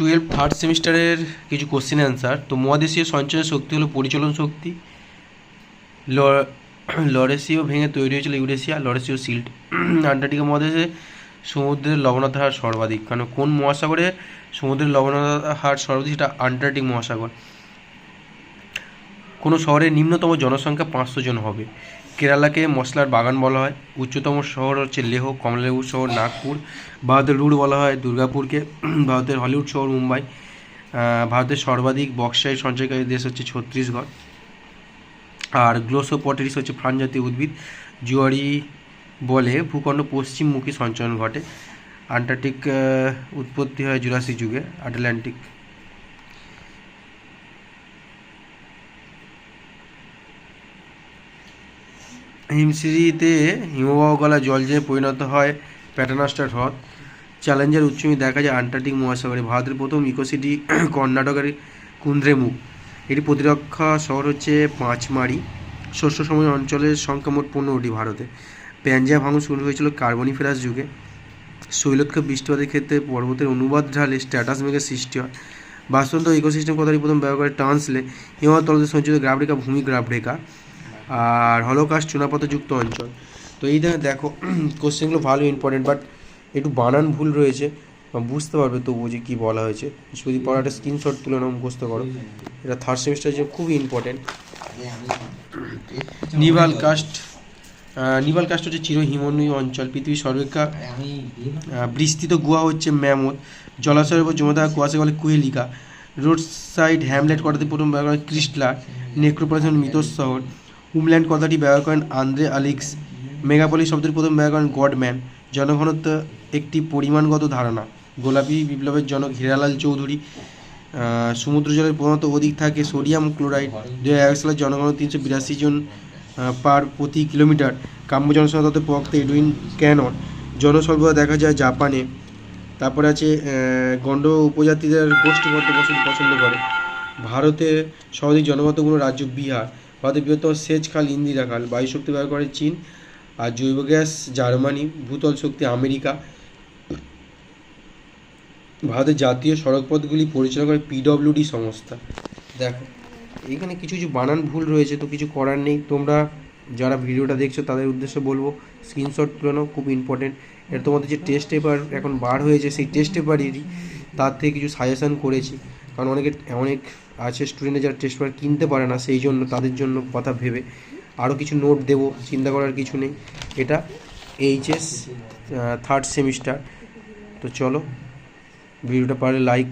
Twelve third সেমিস্টারের কিছু question answer. তো মহাদেশীয় সঞ্চয়ের শক্তি হলো পরিচলন শক্তি। লরেশীয় ভেঙে তৈরি হয়েছিল ইউরেশিয়া, লরেশীয় সিল্ট। আন্টার্কটিকা মহাদেশে সমুদ্রের লবণাক্ততার হার সর্বাধিক, কারণ কোন মহাসাগরে সমুদ্রের লবণাক্ততার হার সর্বাধিক, সেটা আন্টার্কটিক মহাসাগর। কোনো শহরের নিম্নতম জনসংখ্যা 500 জন হবে। কেরালাকে মশলার বাগান বলা হয়। উচ্চতম শহর হচ্ছে লেহ। কমলালেবুর শহর নাগপুর। ভারতের রুট বলা হয় দুর্গাপুরকে। ভারতের হলিউড শহর মুম্বাই। ভারতের সর্বাধিক বক্সাইট সঞ্চয়কারী দেশ হচ্ছে ছত্তিশগড়। আর গ্লোসোপটেরিস হচ্ছে ফ্রান জাতীয় উদ্ভিদ। জুয়ারি বলে ভূখণ্ড পশ্চিমমুখী সঞ্চয়ন ঘটে। আন্টার্কটিক উৎপত্তি হয় জুরাসিক যুগে। আটলান্টিক। হিমশিরিতে হিমবাহ গলা জল জমে পরিণত হয় প্যাটার্নাস্টার হ্রদ। চ্যালেঞ্জার উচ্চভূমি দেখা যায় আন্টার্কটিক মহাসাগরে। ভারতের প্রথম ইকোসিটি কর্ণাটকের কুন্দ্রেমুখ। এটি প্রতিরক্ষা শহর হচ্ছে পাঁচমারি। শস্য সময় অঞ্চলের সংখ্যা মোট 15টি ভারতে। প্যাঞ্জা ভাঙন শুরু হয়েছিল কার্বনিফেরাস যুগে। শৈলক্ষা বৃষ্টিপাতের ক্ষেত্রে পর্বতের অনুবাদ ঢালে স্ট্যাটাস মেঘের সৃষ্টি হয়। বাস্তুতন্ত্র ইকোসিস্টেম কথাটি প্রথম ব্যবহার করে টান্সলে। হিমালয় তলদেশ সঞ্চিত গ্রাফরেখা ভূমি গ্রাফরেখা। আর হলোকাস্ট চুনাপাতাযুক্ত অঞ্চল। তো এই দেখো কোশ্চেনগুলো ভালো ইম্পর্টেন্ট, বাট একটু বানান ভুল রয়েছে, বুঝতে পারবে তবুও যে কী বলা হয়েছে। যদি পড়াটা স্ক্রিনশট তুলে নাও, মুখস্থ করো। এটা থার্ড সেমিস্টারের জন্য খুবই ইম্পর্টেন্ট। নিভাল কাস্ট। নিভাল কাস্ট হচ্ছে চিরহিমনীয় অঞ্চল। পৃথিবীর সর্বাপেক্ষা বিস্তৃত গুহা হচ্ছে ম্যামথ। জলাশয়ের উপর জমে থাকা কুয়াশা বলে কুহেলিকা। রোড সাইড হ্যামলেট কথাটি প্রথম ব্যবহার করেন ক্রিস্টলার। নেক্রোপলিস মৃত শহর। হোমল্যান্ড কথাটি ব্যবহার করেন আন্দ্রে আলিক্স। মেগাপলিস শব্দটি প্রথম ব্যবহার করেন গডম্যান। জনঘনত্ব একটি পরিমাণগত ধারণা। গোলাপি বিপ্লবের জনক হীরালাল চৌধুরী। সমুদ্র জলের প্রধানত অধিক থাকে সোডিয়াম ক্লোরাইড। 2001 সালের জনগণনা 382 জন পার প্রতি কিলোমিটার। কাম্য জনসংখ্যা তত্ত্বের প্রবক্তা এডুইন ক্যানন। জনসরবরাহ দেখা যায় জাপানে। তারপরে আছে গণ্ড উপজাতিদের গোষ্ঠীবদ্ধ বসতি পছন্দ করে। ভারতে সর্বাধিক জনগতপূর্ণ রাজ্য বিহার। ভারতের বৃহত্তম সেচ খাল ইন্দিরা খাল। বায়ু শক্তি ব্যবহার করে চীন। আর জৈব গ্যাস জার্মানি। ভূতল শক্তি আমেরিকা। ভারতের জাতীয় সড়কপথগুলি পরিচালনা করে পিডব্লিউডি সংস্থা। দেখো এইখানে কিছু কিছু বানান ভুল রয়েছে, তো কিছু করার নেই। তোমরা যারা ভিডিওটা দেখছো তাদের উদ্দেশ্যে বলবো স্ক্রিনশট তুলে নাও, খুব ইম্পর্টেন্ট। এটা তোমাদের যে টেস্ট পেপার এখন বার হয়েছে, সেই টেস্ট পেপারেরই তার থেকে কিছু সাজেশান করেছি। কারণ অনেক আছে স্টুডেন্টরা যারা টেস্ট পেপার কিনতে পারে না, সেই জন্য তাদের জন্য কথা ভেবে আরও কিছু নোট দেবো, চিন্তা করার কিছু নেই। এটা এইচএস থার্ড সেমিস্টার। তো চলো ভিডিওটা পারলে লাইক